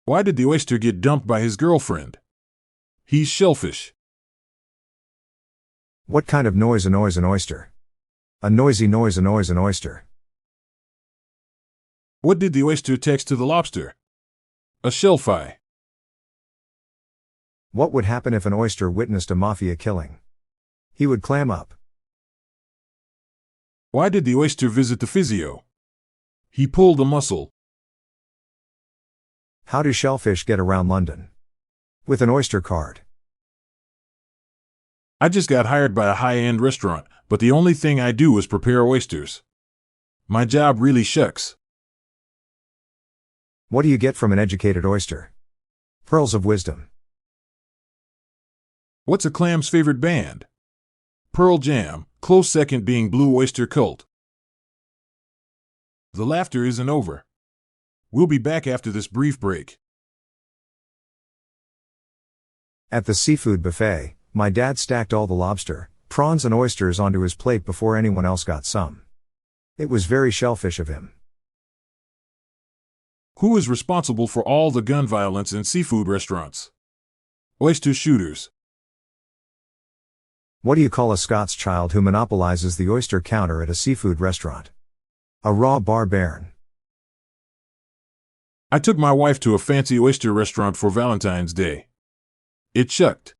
Why did the oyster get dumped by his girlfriend? He's shellfish. What kind of noise annoys an oyster? A noisy noise annoys an oyster. What did the oyster text to the lobster? A shellfie. What would happen if an oyster witnessed a mafia killing? He would clam up. Why did the oyster visit the physio? He pulled a muscle. How do shellfish get around London? With an Oyster card. I just got hired by a high-end restaurant, but the only thing I do is prepare oysters. My job really shucks. What do you get from an educated oyster? Pearls of wisdom. What's a clam's favorite band? Pearl Jam, close second being Blue Oyster Cult. The laughter isn't over. We'll be back after this brief break. At the seafood buffet, my dad stacked all the lobster, prawns and oysters onto his plate before anyone else got some. It was very shellfish of him. Who is responsible for all the gun violence in seafood restaurants? Oyster shooters. What do you call a Scots child who monopolizes the oyster counter at a seafood restaurant? A raw barbarian. I took my wife to a fancy oyster restaurant for Valentine's Day. It shucked.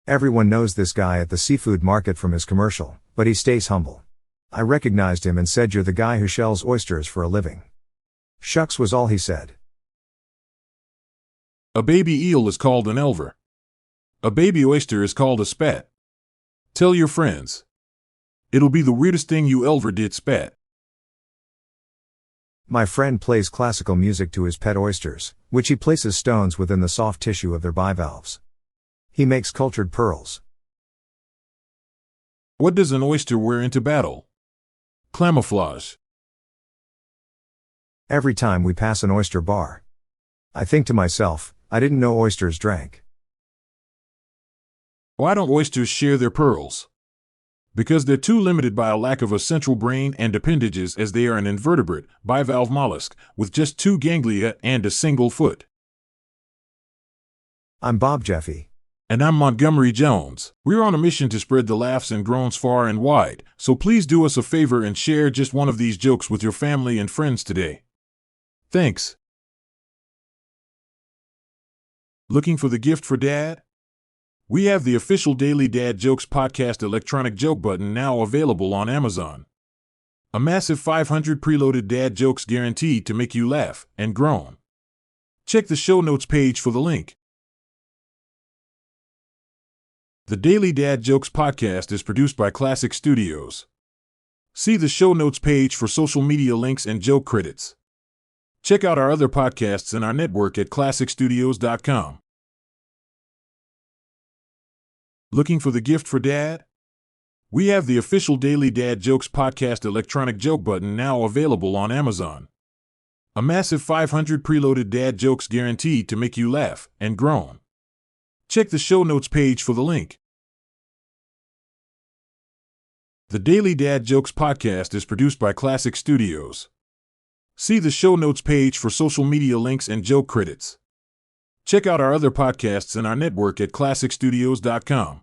Everyone knows this guy at the seafood market from his commercial, but he stays humble. I recognized him and said, "You're the guy who shells oysters for a living." Shucks was all he said. A baby eel is called an elver. A baby oyster is called a spat. Tell your friends. It'll be the weirdest thing you ever did spat. My friend plays classical music to his pet oysters, which he places stones within the soft tissue of their bivalves. He makes cultured pearls. What does an oyster wear into battle? Camouflage. Every time we pass an oyster bar, I think to myself, I didn't know oysters drank. Why don't oysters share their pearls? Because they're too limited by a lack of a central brain and appendages, as they are an invertebrate, bivalve mollusk, with just 2 ganglia and a single foot. I'm Bob Jeffy. And I'm Montgomery Jones. We're on a mission to spread the laughs and groans far and wide, so please do us a favor and share just one of these jokes with your family and friends today. Thanks. Looking for the gift for Dad? We have the official Daily Dad Jokes Podcast electronic joke button now available on Amazon. A massive 500 preloaded dad jokes guaranteed to make you laugh and groan. Check the show notes page for the link. The Daily Dad Jokes Podcast is produced by Classic Studios. See the show notes page for social media links and joke credits. Check out our other podcasts in our network at classicstudios.com. Looking for the gift for Dad? We have the official Daily Dad Jokes Podcast electronic joke button now available on Amazon. A massive 500 preloaded dad jokes guaranteed to make you laugh and groan. Check the show notes page for the link. The Daily Dad Jokes Podcast is produced by Classic Studios. See the show notes page for social media links and joke credits. Check out our other podcasts in our network at classicstudios.com.